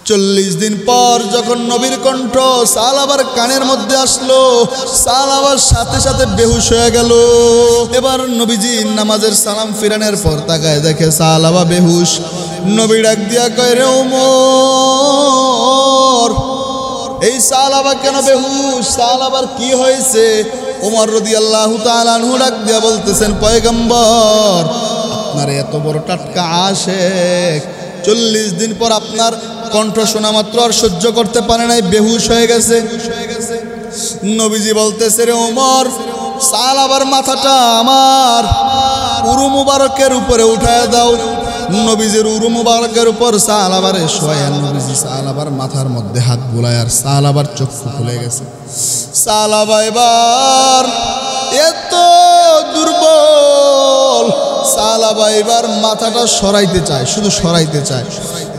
40 দিন পর যখন নবীর কণ্ঠ সালাবার কানের মধ্যে আসলো, সালাবার সাথে সাথে বেহুশ হয়ে গেল। এবার নবীজি নামাজের সালাম ফিরানোর পর তাকায় দেখে সালাবা বেহুশ। নবী ডাক দিয়া কয়, রে ওমর, এই সালাবা কেন বেহুশ? সালাবার কি হয়েছে? ওমর রাদিয়াল্লাহু তাআলা আনহু ডাক দিয়া বলতেছেন, পয়গম্বর, আপনার এত বড় টাটকা আশেক 40 দিন পর আপনার কণ্ঠ শোনা মাত্র আর সহ্য করতে পারে নাই, বেহুশ হয়ে গেছে। নবীজি বলতেছে, রে ওমর, সালাবার মাথাটা আমার উরু মুবারকের উপরে উঠায় দাও। নবীজির উরু মুবারকের উপর সালাবারে শোয়া নবীজি সালাবার মাথার মধ্যে হাত বুলায় আর সালাবার চক্ষু খুলে গেছে। সালাবা এবার এত দুর্বল, সালাবা এবার মাথাটা সরাইতে চায়, শুধু সরাইতে চায়।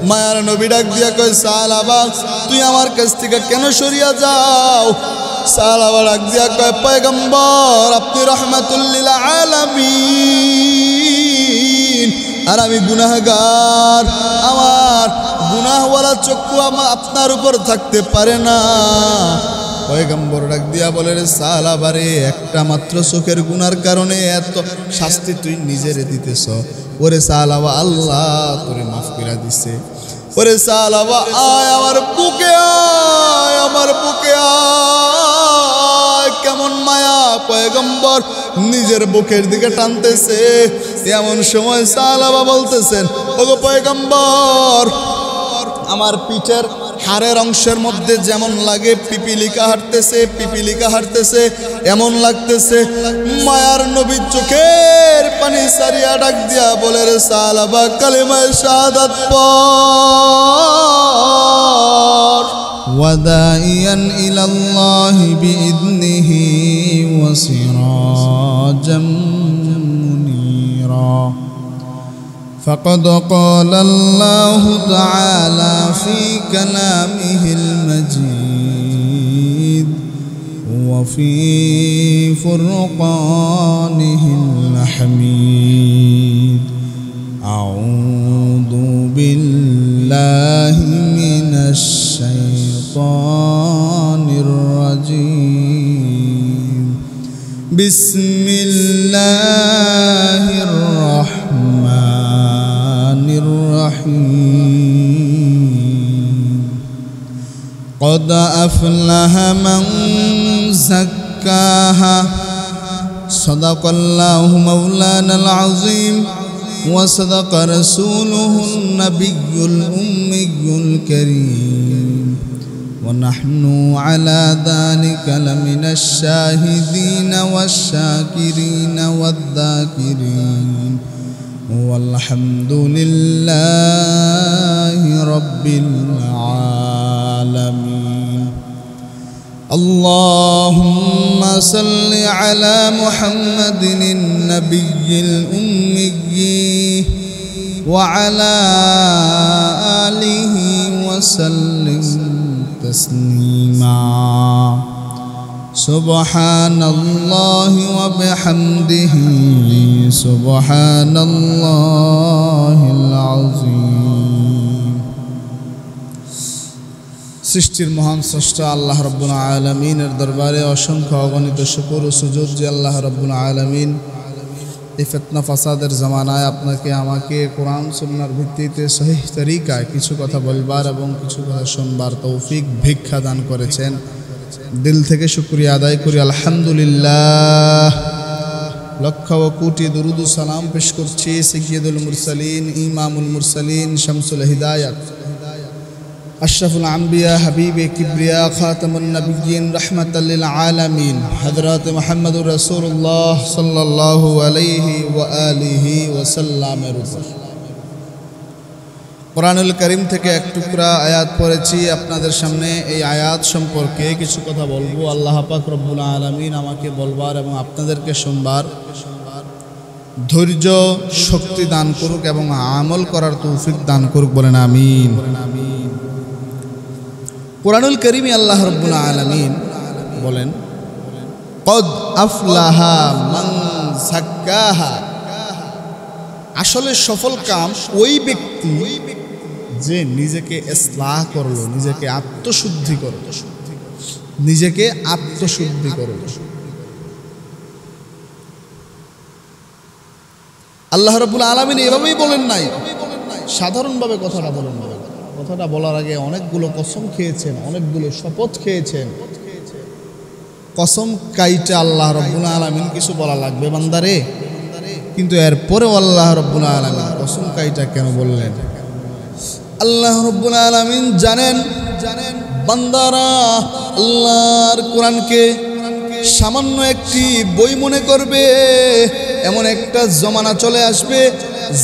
মায়ার নবী ডাক দিয়া কয়, সালাবা, তুই আমার কাছ থেকে কেন সরিয়া যাও? সালাবা ডাক দিয়া কয়, পয়গম্বর, আপনি রহমাতুল লিল আলামিন আর আমি গুনাহগার, আমার গুনাহওয়ালা চক্ষু আপনার উপর থাকতে পারে না। পয়গম্বর ডাক দিয়া বলে, রে সালাবারে, একটা মাত্র চোখের গুনার কারণে এত শাস্তি তুই নিজেরে দিতেছ। ওরে সালাবা, আল্লাহ তোরে মাফ করে দিছে। ওরে সালাবা, আয় আমার বুকে, আয় আমার বুকে আয়। কেমন মায়া! পয়গম্বর নিজের বুকের দিকে টানতেছে। এমন সময় সালাবা বলতেছেন, ওগো পয়গম্বর, আমার পিঠের হাড়ের অংশের মধ্যে যেমন লাগে পিপিলিকা হাঁটতেছে, পিপিলিকা হাঁটতেছে এমন লাগতেছে। মায়ার নবী চোখের পানি সারিয়া ডাক দিয়া বলে, রে সালাবা, কালিমায়ে শাহাদাত পড়। ওয়াদাইয়ান ইলাল্লাহি বিইذনিহি ওয়া সিরাজাম মুনীরা। فقد قال الله تعالى في كلامه المجيد وفي فرقانه الحميد. أعوذ بالله من الشيطان الرجيم. بسم الله الرحمن الرحيم. قد أفلح من زكاها. صدق الله مولانا العظيم وصدق رسوله النبي الأمي الكريم. ونحن على ذلك لمن الشاهدين والشاكرين والذاكرين والحمد لله رب العالمين. اللهم صل على محمد النبي الأمي وعلى آله وسلم تسليما. سبحان الله وبحمده سبحان الله العظيم. সৃষ্টির মহান স্রষ্টা আল্লাহ রাব্বুল আলামিনের দরবারে অসংখ্য অগণিত শুকর ও সুজুদ যে আল্লাহ রাব্বুল আলামিন এই ফিতনা ফাসাদের জামানায় আপনাকে আমাকে কোরআন সুন্নাহর ভিত্তিতে সহিহ তরিকায় কিছু কথা বলবার এবং কিছু কথা শুনবার তৌফিক ভিক্ষা দান করেছেন। দিল থেকে শুকরিয়া আদায় করি আলহামদুলিল্লাহ। লক্ষ ও কোটি দুরুদ ও সালাম পেশ করছি সাইয়্যিদুল মুরসালিন, ইমামুল মুরসালিন, শামসুল হিদায়াত, আশরাফুল আম্বিয়া, হাবিবে কিবরিয়া, খাতামুন নবিয়্যিন, রাহমাতাল লিল আলামিন, হযরত মুহাম্মদুর রাসূলুল্লাহ সাল্লাল্লাহু আলাইহি ওয়া আলিহি ওয়া সাল্লামের উপর। কোরআনুল কারীম থেকে এক টুকরা আয়াত পড়েছি আপনাদের সামনে। এই আয়াত সম্পর্কে কিছু কথা বলবো। আল্লাহ পাক রব্বুল আলামিন আমাকে বলবার এবং আপনাদেরকে শুনবার ধৈর্য শক্তি দান করুক এবং আমল করার তৌফিক দান করুক, বলেন আমিন। কোরআনুল কারীমে আল্লাহ রাব্বুল আলামিন বলেন, কদ আফলাহা মান যাক্কাহা। আসলে সফল কাম ওই ব্যক্তি যে নিজেকে ইসলাহ করলো, নিজেকে আত্মশুদ্ধি করলো, নিজেকে আত্মশুদ্ধি করলো। আল্লাহ রাব্বুল আলামিন এভাবেই বলেন নাই, সাধারণভাবে কথাটা বলেন নাই। কথাটা বলার আগে অনেকগুলো কসম খেয়েছেন, অনেকগুলো শপথ খেয়েছেন। কসম কাইটা আল্লাহ রাব্বুল আলামিন কিছু বলা লাগবে বান্দারে, কিন্তু এরপরেও আল্লাহ রাব্বুল আলামিন কসম কাইটা কেন বললেন? আল্লাহ রাব্বুল আলামিন জানেন বান্দারা আল্লাহর কোরআনকে সামান্য একটি বই মনে করবে, এমন একটা জমানা চলে আসবে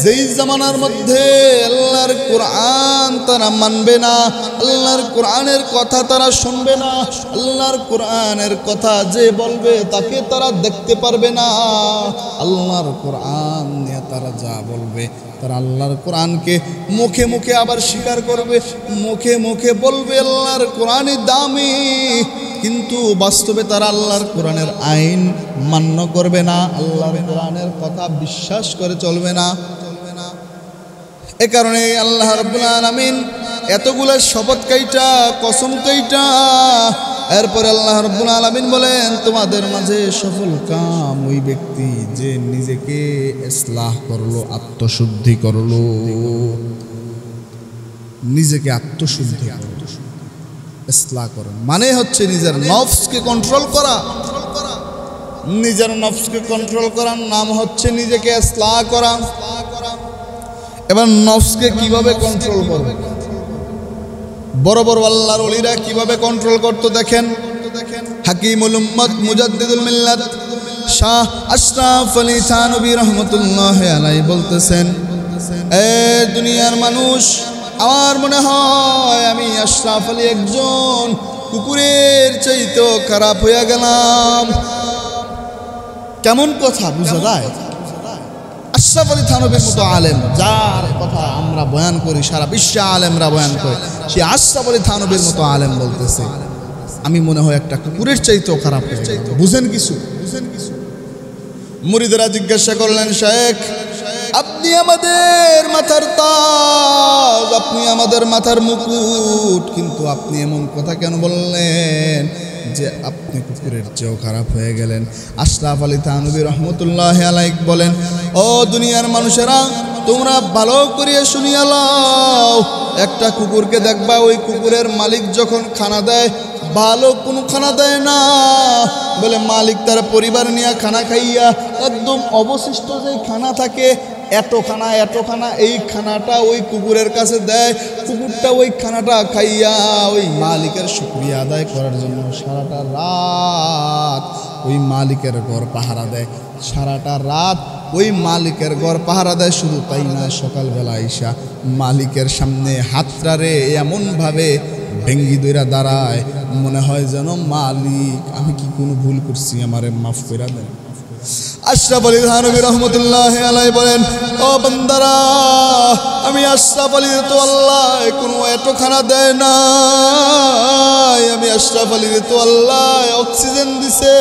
যেই জামানার মধ্যে আল্লাহর কোরআন তারা মানবে না, আল্লাহর কোরআনের কথা তারা শুনবে না, আল্লাহর কোরআনের কথা যে বলবে তাকে তারা দেখতে পারবে না। আল্লাহর কোরআন নিয়ে তারা যা বলবে, তারা আল্লাহর কোরআনকে মুখে মুখে আবার স্বীকার করবে, মুখে মুখে বলবে আল্লাহর কোরআনই দামি, কিন্তু বাস্তবে তারা আল্লাহর কোরআনের আইন মান্য করবে না, আল্লাহর কোরআনের কথা বিশ্বাস করে চলবে না। এ কারণে আল্লাহ রাব্বুল আলামিন এতগুলো শপথ কাইটা, কসম কাইটা, এরপরে আল্লাহ রাব্বুল আলামিন বলেন তোমাদের মাঝে সফল কাম ওই ব্যক্তি যে নিজেকে ইসলাহ করলো, আত্মশুদ্ধি করলো, নিজেকে আত্মশুদ্ধি করলো। ইসলাহ করেন মানে হচ্ছে নিজের নফসকে কন্ট্রোল করা। নিজের নফসকে কন্ট্রোল করার নাম হচ্ছে নিজেকে ইসলাহ করা। এবার নফসকে কিভাবে কন্ট্রোল করবে? বড় বড় আল্লাহর ওলিরা কিভাবে কন্ট্রোল করতে দেখেন। হাকিমুল উম্মত মুজাদ্দিদুল মিল্লাত শাহ আশরাফ আলী থানভী রাহমাতুল্লাহি আলাইহি বলতেছেন, এ দুনিয়ার মানুষ, আমার মনে হয় আমি আশরাফ আলী একজন কুকুরের চাইতে খারাপ হয়ে গেলাম। কেমন কথা বুঝা যায়? আশরাফ আলী থানভীর মতো আলেম, যার কথা আমরা বয়ান করি, সারা বিশ্বে আলেমরা বয়ান করে, সে আশরাফ আলী থানভীর মতো আলেম বলতেছে আমি মনে হয় একটা কুকুরের চাইতেও খারাপ হয়ে যায়। বুঝেন কিছু? মুরিদরা জিজ্ঞাসা করলেন, শেখ আপনি আমাদের মাথার তাজ, আপনি আমাদের মাথার মুকুট, কিন্তু আপনি এমন কথা কেন বললেন যে আপনি কুকুরের চেয়েও খারাপ হয়ে গেলেন? আশরাফ আলী থানভী রহমতুল্লাহি আলাইহি বলেন, ও দুনিয়ার মানুষেরা, তোমরা ভালো করিয়া শুনিয়া লও, একটা কুকুরকে দেখবা, ওই কুকুরের মালিক যখন খানা দেয়, ভালো কোনো খানা দেয় না, বলে মালিক তার পরিবার নিয়ে খানা খাইয়া একদম অবশিষ্ট যে খানা থাকে, এত খানা এই খানাটা ওই কুকুরের কাছে দেয়। কুকুরটা ওই খানাটা খাইয়া ওই মালিকের শুকরিয়া আদায় করার জন্য সারাটা রাত ওই মালিকের ঘর পাহারা দেয়, সারাটা রাত ওই মালিকের ঘর পাহারা দেয়। শুধু তাই না, সকালবেলা আইসা মালিকের সামনে হাতটারে এমনভাবে ভেঙ্গি দইরা দাঁড়ায়, মনে হয় যেন মালিক আমি কি কোনো ভুল করছি, আমারে মাফ করে দেন। আশরাফ আলী থানভী রহমতুল্লাহি আলাইহি বলেন, ও বান্দারা, আমি আশরাফ আলী তো আল্লাহ কোনো এত খানা দেয় না, আমি আশরাফ আলী তো আল্লাহ অক্সিজেন দিছে,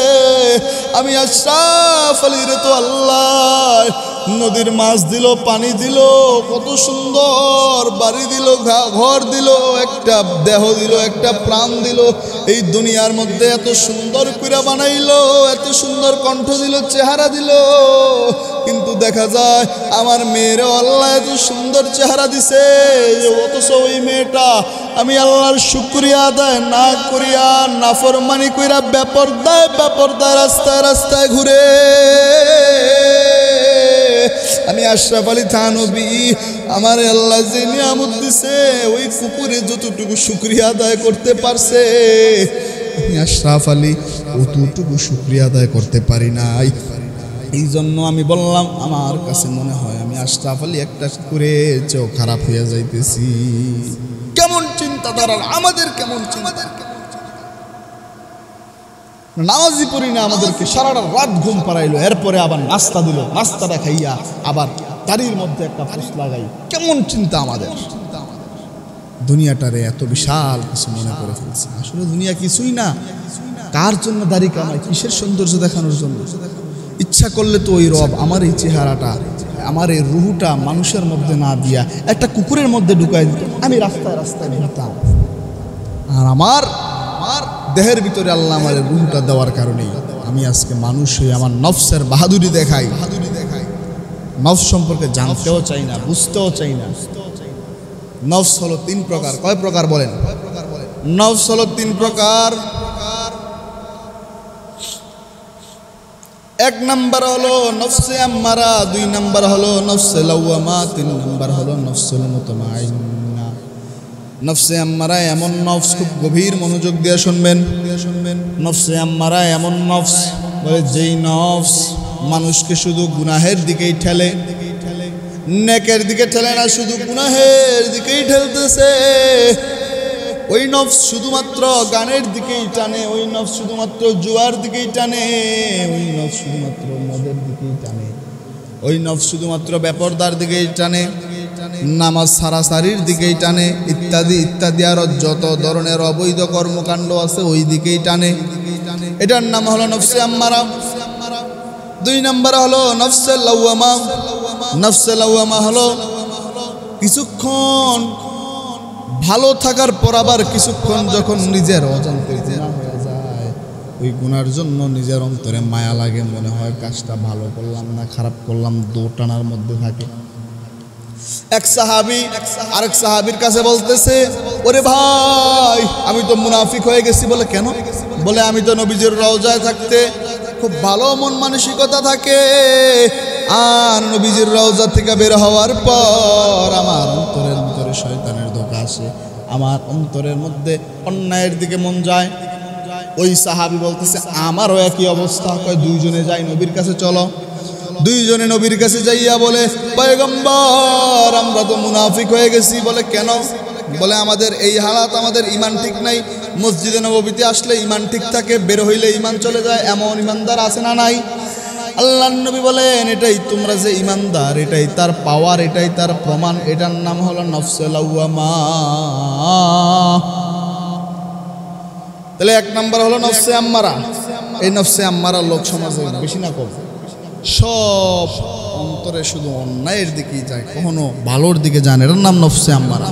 আমি আশরাফ আলী তো আল্লাহ নদীর মাছ দিল, পানি দিল, কত সুন্দর বাড়ি দিল, ঘর দিল, একটা দেহ দিল, একটা প্রাণ দিল, এই দুনিয়ার মধ্যে এত সুন্দর কইরা বানাইলো, এত সুন্দর কণ্ঠ দিল, চেহারা দিল, কিন্তু দেখা যায় আমার মেয়ের আল্লাহ এত সুন্দর চেহারা দিছে, অথচ ওই মেয়েটা আমি আল্লাহর শুকরিয়া আদায় না করিয়া নাফরমানি কইরা বেপরদায় রাস্তায় রাস্তায় ঘুরে। আমি আশরাফ আলী থানভী, আমার আল্লাহ যে নিয়ামত দিছে, ওই কুকুরে যতটুকু শুকরিয়া আদায় করতে পারছে, আমি আশরাফ আলী অতটুকু শুকরিয়া আদায় করতে পারি নাই। এই জন্য আমি বললাম, আমার কাছে মনে হয় আমি আশরাফ আলী একটা কুকুরের চেয়েও খারাপ হয়ে যাইতেছি। কেমন চিন্তাধারা আমাদের, কেমন চিন্তা! নামাজি পড়ি না, আমাদেরকে সারাটা রাত ঘুম পাড়াইলো, এরপরে আবার নাস্তা দিল, নাস্তাটা খাইয়া আবার দাড়ির মধ্যে একটা ফুস লাগাই। কেমন চিন্তা আমাদের! দুনিয়াটারে এত বিশাল কিছু মনে করে ফেলছে। আসলে দুনিয়া কিছুই না। কার জন্য দাড়ি কামাই? কিসের সৌন্দর্য দেখানোর জন্য? ইচ্ছা করলে তো ওই রব আমার এই চেহারাটা আমার এই রুহুটা মানুষের মধ্যে না দিয়া একটা কুকুরের মধ্যে ঢুকাই দিত, আমি রাস্তায় রাস্তায় ঘুরতাম। আর আমার দেহের ভিতরে আল্লাহ আমার রুহুটা দেওয়ার কারণেই আমি আজকে মানুষ হয়ে আমার নফসের বাহাদুরি দেখাই। নফস সম্পর্কে জানতেও চাই না, বুঝতেও চাই না। নফস হলো 3 প্রকার। কয় প্রকার বলেন? নফস হলো 3 প্রকার। 1 নাম্বার হলো নফসে আম্মারা, 2 নাম্বার হলো নফসে লাওয়ামা, 3 নাম্বার হলো নফসুল মুতমাইন্না। নফসে আম্মারা এমন নফস, খুব গভীর মনোযোগ দিয়ে শুনবেন। নফসে আম্মারা এমন নফস বলে যেই নফস মানুষকে শুধু গুনাহের দিকেই ঠেলে, নেকের দিকে ঠেলে না, শুধু গুনাহের দিকেই ঠেলতেছে। ওই নফস শুধুমাত্র গানের দিকেই টানে, ওই নফস শুধুমাত্র জুয়ার দিকেই টানে, ওই নফস শুধুমাত্র মদের দিকেই টানে, ওই নফস শুধুমাত্র বেপরদার দিকেই টানে, নামাজ সারাসারির দিকেই টানে, ইত্যাদি ইত্যাদি আরো যত ধরনের অবৈধ কর্মকাণ্ড আছে ওই দিকেই টানে। এটার নাম হলো নফসে আম্মারা। 2 নাম্বার হলো নফসে লাওয়ামা। নফসে লাওয়ামা হলো কিছুক্ষণ ভালো থাকার পর আবার কিছুক্ষণ যখন নিজের অজান্তে গুনাহ হয়ে যায়, ওই গুনার জন্য নিজের অন্তরে মায়া লাগে, মনে হয় কাজটা ভালো করলাম না খারাপ করলাম, দোটানার মধ্যে থাকে। এক সাহাবী আরেক সাহাবীর কাছে বলতেছে, ওরে ভাই আমি তো মুনাফিক হয়ে গেছি। বলে কেন? বলে আমি তো নবীজির রওজায় থাকতে খুব ভালো মন মানসিকতা থাকে, আর নবীজির রওজা থেকে বের হওয়ার পর আমার অন্তরের ভিতরে শয়তানের ধোঁকা আসে, আমার অন্তরের মধ্যে অন্যায়ের দিকে মন যায়। ওই সাহাবী বলতেছে আমারও একই অবস্থা। কয় 2 জনে যাই নবীর কাছে, চলো। 2 জনে নবীর কাছে যাইয়া বলে, পয়গম্বর আমরা তো মুনাফিক হয়ে গেছি। বলে কেন? বলে আমাদের এই হালাত, আমাদের ঈমান ঠিক নাই। মসজিদে নববীতে আসলে ঈমান ঠিক থাকে, বের হইলে ঈমান চলে যায়, এমন ঈমানদার আছে না নাই? আল্লাহর নবী বলেন, এটাই তোমরা যে ঈমানদার, এটাই তার পাওয়ার, এটাই তার প্রমাণ। এটার নাম হলো নফসে লাওয়ামা। তাহলে 1 নাম্বার হলো নফসে আম্মারা। এই নফসে আম্মারা লোক সমাজে বেশি না কম? সব অন্তরে শুধু অন্যায়ের দিকেই যায়, কখনো ভালোর দিকে যায় না। এটার নাম নফসে আম্মারা।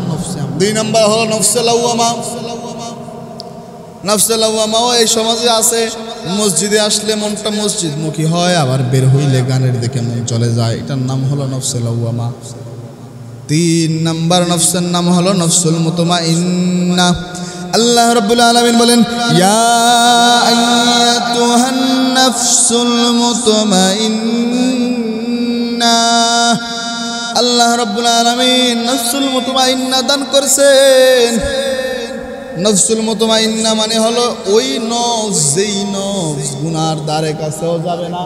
2 নাম্বার হলো নফসে লাওয়ামা। নফসে লাওয়ামাও এই সমাজে আছে। মসজিদে আসলে মনটা মসজিদমুখী হয়, আবার বের হইলে গানের দিকে মন চলে যায়। এটার নাম হলো নফসে লাওয়ামা। 3 নাম্বার নফসের নাম হলো নফসুল মুতমাইন্না। আল্লাহ রাব্বুল আলামিন বলেন, ইয়া আইয়াতুহান নাফসুল মুতমাইন্না। আল্লাহ রাব্বুল আলামিন নফসুল মুতমাইন্না দান করেছেন। নফসুল মুতমাইন্না মানে হলো ওই নফস, যেই নফস গুনার দ্বারে কাছেও যাবে না,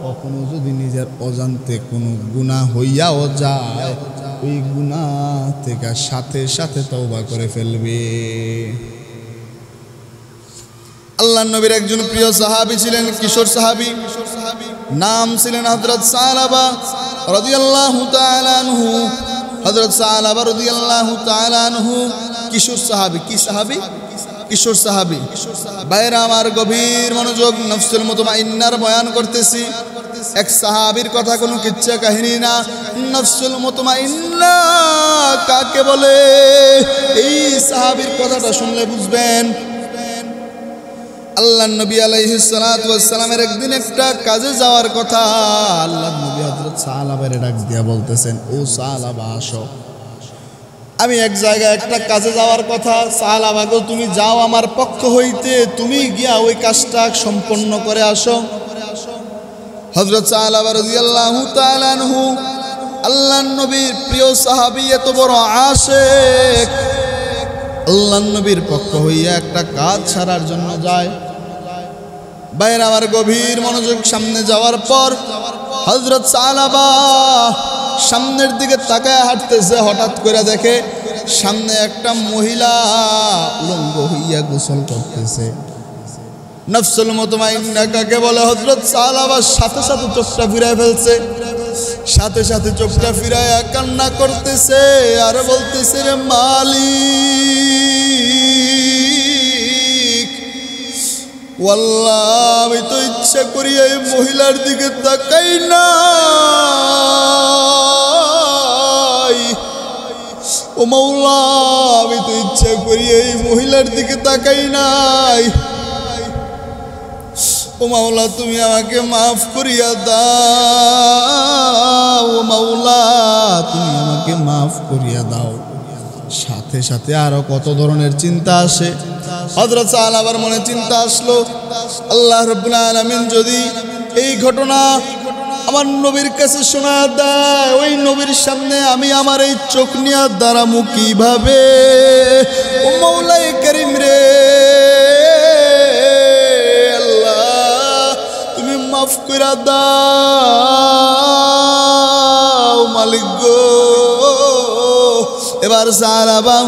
কখনো যদি নিজের অজান্তে কোনো গুনাহ হইয়াও যায়, ওই গুনাহ থেকে সাথে সাথে তওবা করে ফেলবে। আল্লাহর নবীর একজন প্রিয় সাহাবী ছিলেন, কিশোর সাহাবী, নাম ছিলেন হযরত সালাবা রাদিয়াল্লাহু তাআলা আনহু। হযরত সালাবা রাদিয়াল্লাহু তাআলা আনহু কিশোর সাহাবী। কি সাহাবী? কিশোর সাহাবী। ভাইরা আমার গভীর মনোযোগ, নফসুল মুতমাইন্নার বয়ান করতেছি। এক সাহাবীর কথা, কোনো কিচ্ছা কাহিনী না। নফসুল মুতমাইন্না কাকে বলে? এই সাহাবীর কথাটা শুনলে বুঝবেন। আল্লাহর নবী আলাইহিস সালাতু ওয়াস সালামের একদিন একটা কাজে যাওয়ার কথা। আল্লাহর নবী হযরত সালাবার ডাক দিয়া বলতেছেন, ও সালাবা আসো, আমি এক জায়গায় একটা কাজে যাওয়ার কথা। সালাবা গো, তুমি যাও আমার পক্ষ হইতে, তুমি গিয়া ওই কাজটা সম্পন্ন করে আসো। হযরত সালাবা রাদিয়াল্লাহু তাআলা আনহু আল্লাহর নবীর প্রিয় সাহাবী, এত বড় আশিক, আল্লাহর নবীর পক্ষ হইয়া একটা কাজ ছাড়ার জন্য যায়। বাইরে আমার গভীর মনোযোগ। সামনে যাওয়ার পর হযরত সালাবা সামনের দিকে তাকায় হাঁটতেছে। হঠাৎ করে দেখে সামনে একটা মহিলা উলঙ্গ হইয়া গোসল করতেছে। নফসুল মুতমাইন্না কাকে বলে? হযরত সালাবা সাথে সাথে চোখটা ফিরায় ফেলছে, সাথে সাথে চোখটা ফিরায় কান্না করতেছে আর বলতেছে, রে মালিক, ওয়াল্লাহ আমি তো ইচ্ছা করি এই মহিলার দিকে তাকাই না, ও মাওলা আমি তো ইচ্ছা করি এই মহিলার দিকে তাকাই নাই। ও মাওলা তুমি আমাকে মাফ করিয়া দাও, ও মাওলা তুমি আমাকে মাফ করিয়া দাও। সাথে সাথে আরো কত ধরনের চিন্তা আসে। হযরত সাহাবার মনে চিন্তা আসলো, আল্লাহ রাব্বুল আলামিন যদি এই ঘটনা আমার নবীর কাছে শোনা দেয়, ওই নবীর সামনে আমি আমার এই চোখ নিয়ে দাঁড়ামু কিভাবে? ও মাওলাই কারীম রে, আল্লাহ তুমি মাফ কইরা দাও মালিক গো। এবার সাহাবা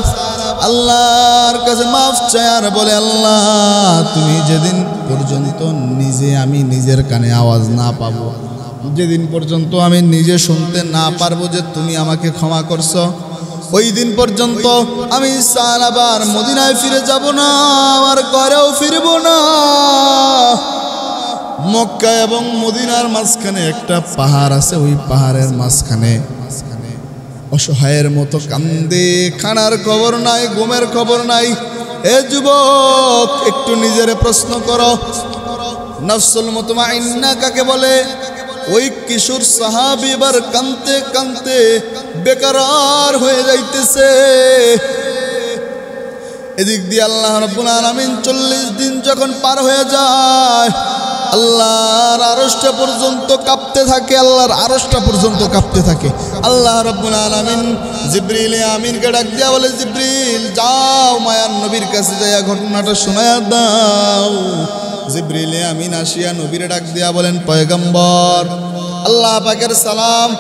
আল্লাহর কাছে মাফ চায় আর বলে, আল্লাহ তুমি যেদিন পর্যন্ত আমি নিজের কানে আওয়াজ না পাবো, যেদিন পর্যন্ত আমি নিজে শুনতে না পারবো যে তুমি আমাকে ক্ষমা করছো, ওই দিন পর্যন্ত আমি সাহাবার মদিনায় ফিরে যাব না, আমার ঘরেও ফিরব না। মক্কা এবং মদিনার মাঝখানে একটা পাহাড় আছে, ওই পাহাড়ের মাঝখানে অসহায়ের মতো কান্দে, খানার খবর নাই, ঘুমের খবর নাই। এ যুবক একটু নিজের প্রশ্ন করো, নফসুল মুতমাইন্না কাকে বলে? ওই কিশোর সাহাবী এবার কাঁদতে কাঁদতে বেকরার হয়ে যাইতেছে। এদিক দিয়ে আল্লাহ রাব্বুল আলামিন 40 দিন যখন পার হয়ে যায়, আল্লাহর আরশটা পর্যন্ত কাঁপতে থাকে, আল্লাহর আরশটা পর্যন্ত কাঁপতে থাকে। আল্লাহ রাব্বুল আলামিন জিবরিল আমিনকে ডাক দিয়া বলে, জিবরিল যাও মায়ার নবীর কাছে যাইয়া ঘটনাটা শোনায়া দাও। জিবরিল আমিন আসিয়া নবীরে ডাক দিয়া বলেন, পয়গম্বর আল্লাহ পাকের সালাম,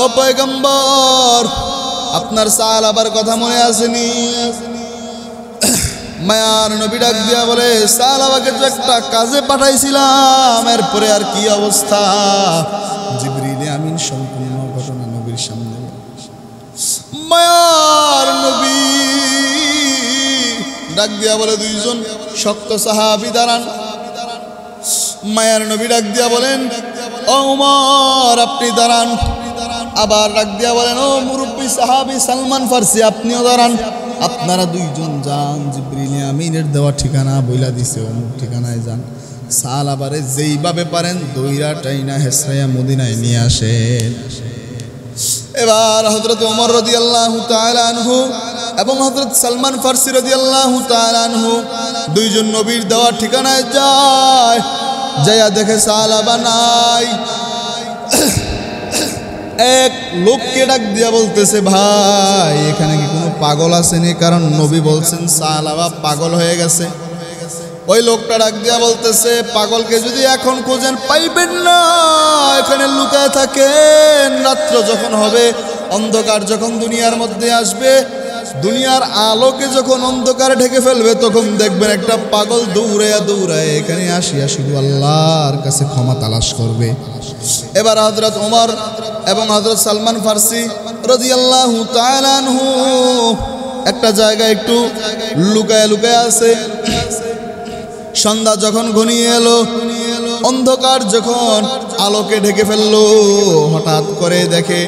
ও পয়গম্বর আপনার সাহাবার কথা মনে আসেনি? মায়ার নবী ডাক দিয়া বলে, সাহাবাকে তো একটা কাজে পাঠাইছিলাম, এরপরে আর কি অবস্থা? জিবরিল আমিন সম্পূর্ণ ঘটনা নবীর সামনে। মায়ার নবী ডাক দিয়া বলে, দুইজন শক্ত সাহাবী দাঁড়ান। মায়ার নবী ডাক দিয়া বলেন, ও ওমর আপনি দাঁড়ান। আবার ডাক দিয়া বলেন, ও মুরব্বী সাহাবী সালমান ফারসি আপনিও দাঁড়ান। আপনারা দুইজন যান, জিবরিল আমিনের দেওয়া ঠিকানা বইলা দিছে, অমুক ঠিকানায় যান। সাহাবারে যেইভাবে পারেন দইরা টাইনা হেসরাইয়া মদিনায় নিয়ে আসেন। এবার হযরত ওমর রাদিয়াল্লাহু তাআলা আনহু এবং হযরত সালমান ফারসি রাদিয়াল্লাহু তাআলা আনহু দুইজন নবীর দেওয়া ঠিকানায় যায়। যাইয়া দেখে সাহাবা নাই। এক লোককে ডাক দিয়া বলতেছে, ভাই এখানে কি কোনো পাগল আসেনি? কারণ নবী বলছেন সাহাবা পাগল হয়ে গেছে। ওই লোকটা ডাক দিয়া বলতেছে, পাগলকে যদি এখন খোঁজেন পাইবেন না, এখানে লুকায় থাকেন। রাত্র যখন হবে, অন্ধকার যখন দুনিয়ার মধ্যে আসবে, দুনিয়ার আলোকে যখন অন্ধকার ঢেকে ফেলবে, তখন দেখবেন একটা পাগল দৌড়াইয়া দৌড়ায় এখানে আসিয়া শুধু আল্লাহর কাছে ক্ষমা তালাশ করবে। এবার হযরত ওমর এবং হযরত সালমান ফারসি রাদিয়াল্লাহু তাআলা আনহু একটা জায়গায় একটু লুকায় লুকায় আছে। সন্ধ্যা যখন ঘনিয়ে এলো, অন্ধকার যখন আলোকে ঢেকে ফেললো, হঠাৎ করে দেখে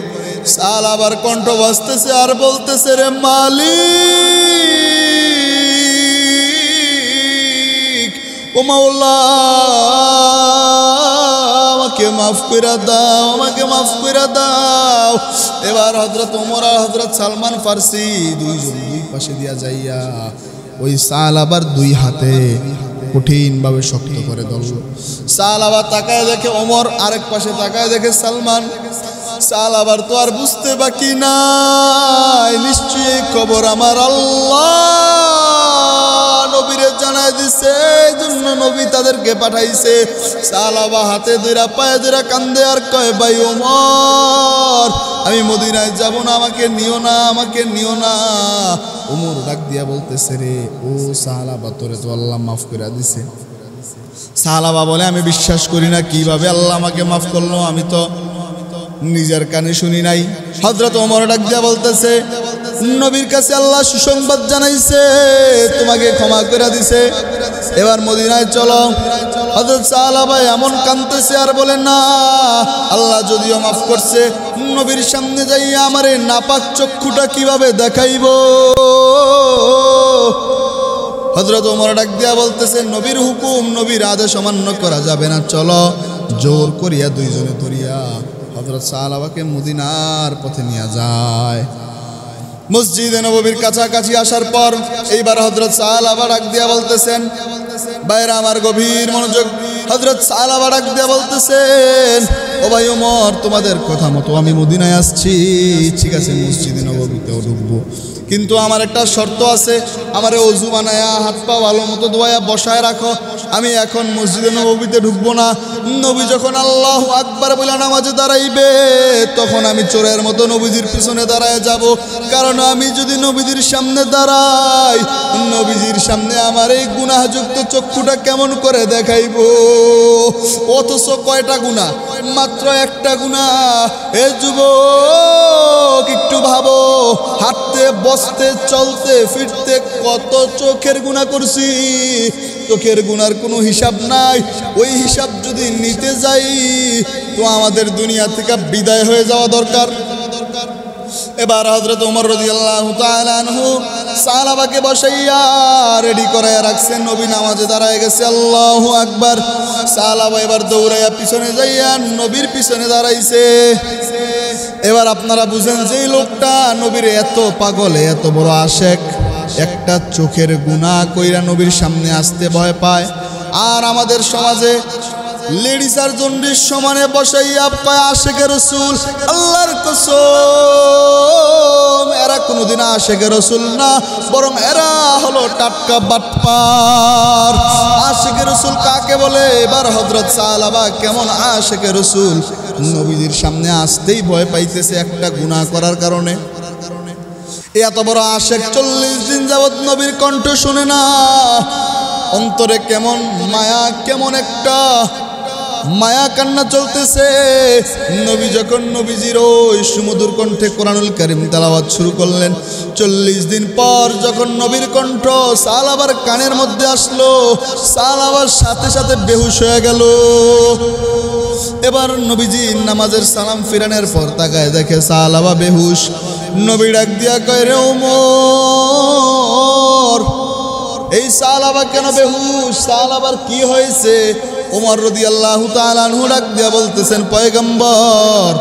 সাহাবার কণ্ঠ বাজতেছে আর বলতেছে, রে মালিক, ও মাওলা আমাকে মাফ করে দাও, আমাকে মাফ করে দাও। এবার হযরত ওমর আর হযরত সালমান ফারসি দুইজন দুই পাশে দিয়া যাইয়া ওই সাহাবার দুই হাতে কঠিনভাবে শক্ত করে ধরল। সাহাবা তাকায় দেখে ওমর, আরেক পাশে তাকায় দেখে সালমান। সাহাবার তো আর বুঝতে বাকি নাই, নিশ্চয়ই খবর আমার আল্লাহ নবীরে জানাই দিছে, এই জন্য নবী তাদেরকে পাঠাইছে। সাহাবা হাতে ধইরা পায়ে ধইরা কান্দে আর কয়, ভাই ওমর আমি মদিনায় যাব না, আমাকে নিও না, আমাকে নিও না। ওমর ডাক দিয়া বলতেছে, রে ও সাহাবা তোরে তো আল্লাহ মাফ করে দিছে। সাহাবা বলে, আমি বিশ্বাস করি না, কিভাবে আল্লাহ আমাকে মাফ করলো, আমি তো নিজের কানে শুনি নাই। হযরত ওমর ডাক দিয়া বলতেছে, নবীর কাছে আল্লাহ সুসংবাদ জানাইছে, তোমাকে ক্ষমা করে দিছে, এবার মদিনায় চলো। হযরত সাহাবা এমন কাঁদতেছে আর বলে না, আল্লাহ যদিও মাফ করছে, নবীর সামনে যাইয়া আমার এই নাপাক চক্ষুটা কিভাবে দেখাইব। হযরত ওমর ডাক দিয়া বলতেছে, নবীর হুকুম, নবীর আদেশ অমান্য করা যাবে না, চলো। জোর করিয়া দুইজনে ধরিয়া হযরত সাহাবাকে মদিনার পথে নিয়ে যায়। মসজিদে নববীর কাছাকাছি আসার পর এইবার হযরত সাহাবা ডাক দিয়া বলতেছেন, বাইরে আমার গভীর মনোযোগ, হযরত সাহাবা ডাক দিয়া বলতেছেন, ও ভাই ওমর, তোমাদের কথা মতো আমি মদিনায় আসছি, ঠিক আছে, মসজিদে নববীতেও ঢুকবো, কিন্তু আমার একটা শর্ত আছে, আমারে ওযু বানায়া হাত পা ভালো মতো ধোয়া বসায় রাখো, আমি এখন মসজিদে নববীতে ঢুকবো না। নবী যখন আল্লাহু আকবার বলে নামাজে দাঁড়াইবে, তখন আমি চোরের মতো নবীজির পিছনে দাঁড়ায় যাব, কারণ আমি যদি নবীজির সামনে দাঁড়াই, নবীজির সামনে আমার এই গুনাহযুক্ত চক্ষুটা কেমন করে দেখাইবো। অথচ কয়টা গুনাহ? মাত্র একটা গুনাহ। এ যুবক, একটু ভাবো, হাঁটতে বসতে চলতে ফিরতে কত চোখের গুনাহ করছি। চোখের গুনার কোনো হিসাব নাই। ওই হিসাব যদি নিতে যাই তো আমাদের দুনিয়া থেকে বিদায় হয়ে যাওয়া দরকার। এবার হযরত ওমর রাদিয়াল্লাহু তাআলা আনহু সাহাবাকে বসাইয়া রেডি করাইয়া রাখছেন, নবী নামাজে দাঁড়ায় গেছে, আল্লাহু আকবার। সাহাবা এবার দৌড়াইয়া পিছনে যাইয়া নবীর পিছনে দাঁড়াইছে। এবার আপনারা বুঝেন, যেই লোকটা নবীর এত পাগল, এত বড় আশেক, একটা চোখের গুনাহ কইরা নবীর সামনে আসতে ভয় পায়। আর আমাদের সমাজে লেডিস আর জন্ডিস সমানে বসাইয়া পায় আশেকে রাসূল। আল্লাহর কসম, এরা কোনোদিন আশেকে রাসূল না, বরং এরা হলো টাটকা বাটপার। আশেকে রাসূল কাকে বলে? এবার হযরত সাহাবা কেমন আশেকে রাসূল, নবীজির সামনে আসতেই ভয় পাইতেছে একটা গুনাহ করার কারণে। এত বড় আশেক 40 দিন যাবৎ নবীর কণ্ঠ শুনে না। অন্তরে কেমন মায়া, কেমন একটা মায়া কান্না চলতেছে। নবী যখন নবীজির ওই সুমধুর কণ্ঠে কোরআনুল কারীম তেলাওয়াত শুরু করলেন, 40 দিন পর যখন নবীর কণ্ঠ সাহাবার কানের মধ্যে আসলো, সাহাবার সাথে সাথে বেহুশ হয়ে গেল। এবার নবীজি নামাজের সালাম ফিরানোর পর তাকায় দেখে সাহাবা বেহুশ। নবী ডাক দিয়া কয়, রে ওমর, এই সাহাবা কেন বেহুশ? সাহাবার কি হয়েছে? ওমর রাদিয়াল্লাহু তাআলা আনহু ডাক দিয়া বলতেছেন, পয়গম্বর,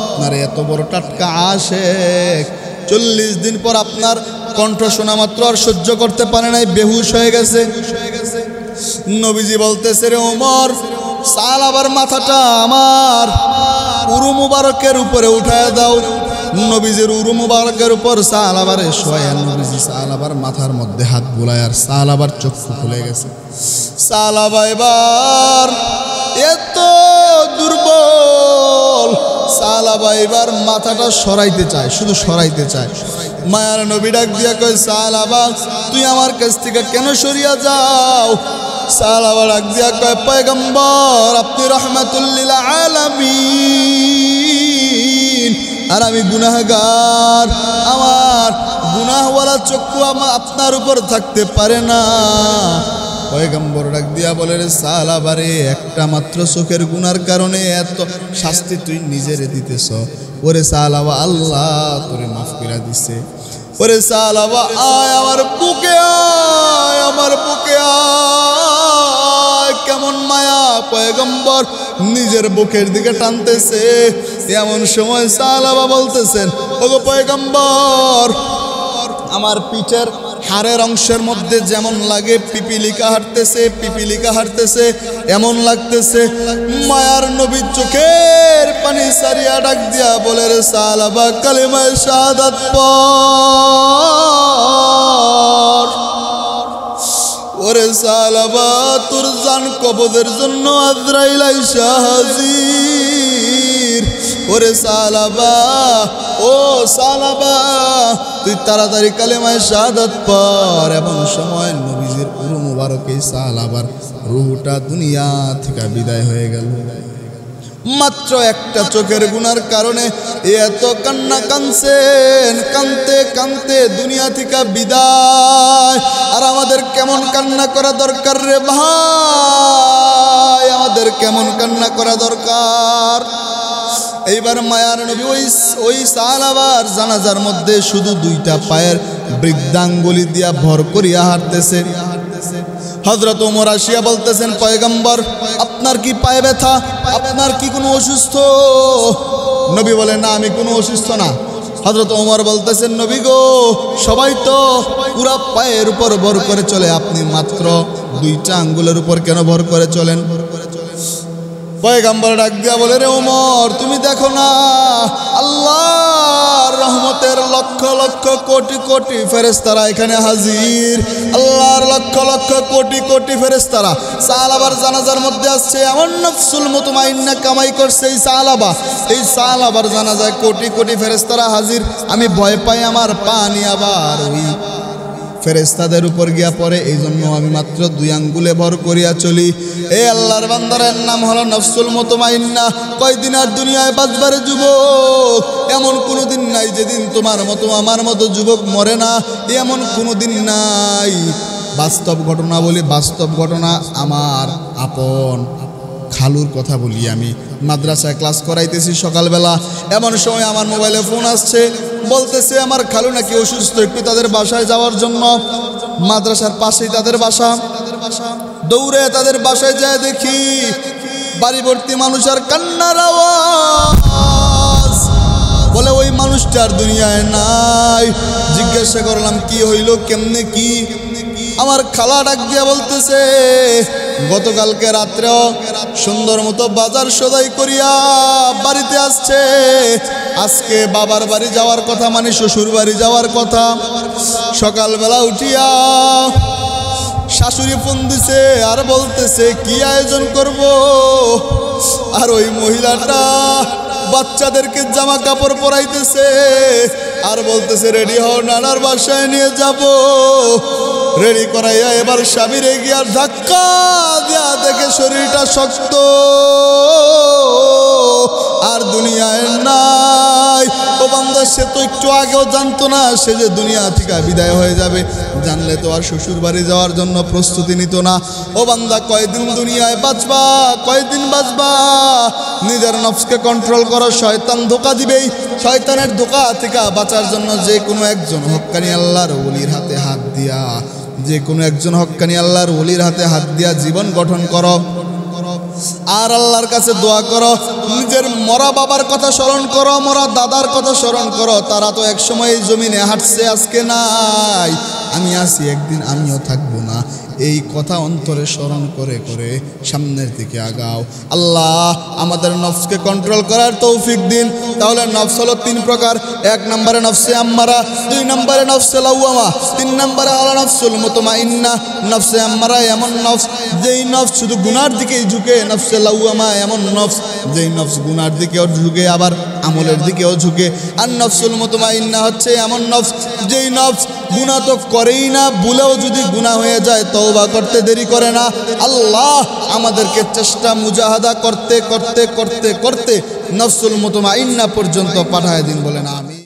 আপনার এত বড় টাটকা আশেক 40 দিন পর আপনার কণ্ঠ শোনা মাত্র আর সহ্য করতে পারে নাই, বেহুশ হয়ে গেছে। নবীজি বলতেছে, রে ওমর, সাহাবার মাথাটা আমার উরু মুবারকের উপরে উঠায় দাও। নবীজির উরু মুবারকের উপর সাহাবারে শোয়া নবীজি সাহাবার মাথার মধ্যে হাত বুলায় আর সাহাবার চক্ষু খুলে গেছে। সাহাবা এবার এত দুর্বল, সাহাবা এবার মাথাটা সরাইতে চায়, শুধু সরাইতে চায়। মায়ার নবী ডাক দিয়া কয়, সাহাবা, তুই আমার কাছ থেকে কেন সরিয়া যাও? সাহাবা ডাক দিয়া কয়, পয়গম্বর, আপনি রাহমাতুল লিল আলামিন, আর আমি গুনাহগার, আমার গুনাহওয়ালা চক্ষু আপনার উপর থাকতে পারে না। পয়গম্বর ডাক দিয়া বলে, রে সাহাবা রে, একটা মাত্র চোখের গুনার কারণে এত শাস্তি তুই নিজেরে দিতেছ। ওরে সাহাবা, আল্লাহ তোরে মাফ করে দিছে। ওরে সাহাবা, আয় আমার বুকে, আয় আমার বুকে আয়। কেমন মায়া! পয়গম্বর নিজের বুকের দিকে টানতেছে। এমন সময় সাহাবা বলতেছেন, ওগো পয়গম্বর, আমার পিঠের হাড়ের অংশের মধ্যে যেমন লাগে পিপিলিকা হাঁটতেছে, পিপিলিকা হাঁটতেছে, এমন লাগতেছে। মায়ার নবীর চোখের পানি সারিয়া ডাক দিয়া বলে, রে সাহাবা, কালিমা শাহাদাত পড়। ওরে সাহাবা, তোর জান কবজের জন্য আজরাইল আইসা হাজির। ওরে সাহাবা, ও সাহাবা, তুই তাড়াতাড়ি কালেমায়ে শাহাদাত পড়। এমন সময় নবীজির উরু মুবারকে সাহাবার রূহটা দুনিয়া থেকে বিদায় হয়ে গেল। মাত্র একটা চোখের গুনার কারণে এত কান্না কাঁদছেন, কাঁদতে কাঁদতে দুনিয়া থেকে বিদায়। আর আমাদের কেমন কান্না করা দরকার রে ভাই? ভাই আমাদের কেমন কান্না করা দরকার। এইবার মায়ার নবী ওই সাহাবার জানাজার মধ্যে শুধু দুইটা পায়ের বৃদ্ধাঙ্গুলি দিয়া ভর করিয়া হাঁটতেছে। হযরত ওমর আসিয়া বলতেছেন, পয়গম্বর আপনার কি পায়ে ব্যথা, আপনার কি কোনো অসুস্থ? নবী বলেন, না আমি কোনো অসুস্থ না। হযরত ওমর বলতেছেন, নবী গো সবাই তো পুরা পায়ের উপর ভর করে চলে, আপনি মাত্র দুইটা আঙ্গুলের উপর কেন ভর করে চলেন? পয়গম্বর ডাক দিয়া বলে, রে ওমর তুমি দেখো না আল্লাহর রহমতের লক্ষ লক্ষ কোটি কোটি ফেরেশতারা এখানে হাজির। আল্লাহর লক্ষ লক্ষ কোটি কোটি ফেরেশতারা সাহাবার জানাজার মধ্যে আসছে। এমন নফসুল মুতমাইন্না কামাই করছে এই সাহাবার জানাজায় কোটি কোটি ফেরেশতারা হাজির। আমি ভয় পাই আমার পানি আবার ওই ফেরেশতাদের উপর গিয়া পড়ে, এই জন্য আমি মাত্র দুই আঙ্গুলে ভর করিয়া চলি। এই আল্লাহর বান্দারের নাম হলো নফসুল মুতমাইন্না। কয়দিন আর দুনিয়ায় বাঁচবারে যুবক? এমন কোনো দিন নাই যেদিন তোমার মতো আমার মতো যুবক মরে না, এমন কোনো দিন নাই। বাস্তব ঘটনা বলি, বাস্তব ঘটনা। আমার আপন খালুর কথা বলি, আমি মাদ্রাসায় ক্লাস করাইতেছি সকালবেলা, এমন সময় আমার মোবাইলে ফোন আসছে, বলতেছে আমার খালু নাকি অসুস্থ, একটু তাদের বাসায় যাওয়ার জন্য। মাদ্রাসার পাশেই তাদের বাসা। দৌড়ে তাদের বাসায় যায়, দেখি বাড়ি ভর্তি মানুষ আর কান্নার আওয়াজ। বলে ওই মানুষটার দুনিয়ায় নাই। জিজ্ঞাসা করলাম কি হইল, কেমনে কি? আমার খালা ডাক দিয়া বলতেছে, গতকালকে রাত্রেও সুন্দর মতো বাজার সদাই করিয়া বাড়িতে আসছে, আজকে বাবার বাড়ি যাওয়ার কথা, মানে শ্বশুর বাড়ি যাওয়ার কথা। সকালবেলা উঠিয়া শাশুড়ি ফোন দিছে আর বলতেছে কি আয়োজন করব। আর ওই মহিলাটা বাচ্চাদেরকে জামা কাপড় পরাইতেছে আর বলতেছে রেডি হও, নানার বাসায় নিয়ে যাব। রেডি করাইয়া এবার স্বামীর এগিয়ে ধাক্কা দিয়া দেখে শরীরটা শক্ত আর দুনিয়ায় নাই। ও বান্দা, সে তো একটু আগেও জানতো না সে যে দুনিয়া থেকে বিদায় হয়ে যাবে। জানলে তো আর শ্বশুর বাড়ি যাওয়ার জন্য প্রস্তুতি নিত না। ও বান্দা, কয়দিন দুনিয়ায় বাঁচবা, কয়দিন বাঁচবা? নিজের নফসকে কন্ট্রোল করো, শয়তান ধোঁকা দিবেই। শয়তানের ধোঁকা থেকে বাঁচার জন্য যে কোনো একজন হক্কানি আল্লাহর ওলির হাতে হাত দিয়া, যে কোনো একজন হক্কানি আল্লাহর ওলির হাতে হাত দিয়া জীবন গঠন করো আর আল্লাহর কাছে দোয়া করো। নিজের মরা বাবার কথা স্মরণ করো, মরা দাদার কথা স্মরণ করো। তারা তো একসময় এই জমিনে হাঁটছে, আজকে নাই। আমি আছি, একদিন আমিও থাকবো না। এই কথা অন্তরে স্মরণ করে করে সামনের দিকে আগাও। আল্লাহ আমাদের নফসকে কন্ট্রোল করার তৌফিক দিন। তাহলে নফস হলো তিন প্রকার। এক নম্বরে নফসে আম্মারা, দুই নম্বরে নফসে লাওয়ামা, তিন নম্বরে হলো নফসুল মুতমাইন্না। নফসে আম্মারা এমন নফস যেই নফস শুধু গুনার দিকেই ঝুঁকে। নফসে লাওয়ামা এমন নফস যেই নফস গুনার দিকেও ঝুঁকে আবার আমলের দিকেও ঝুঁকে। আর নফসুল মুতমাইন্না হচ্ছে এমন নফস যেই নফস গুনাহ তো করেই না, ভুলেও যদি গুনাহ হয়ে যায় তওবা করতে দেরি করে না। আল্লাহ আমাদেরকে চেষ্টা মুজাহাদা করতে করতে করতে করতে নফসুল মুতমাইন্না পর্যন্ত পাঠায় দিন, বলেন আমিন।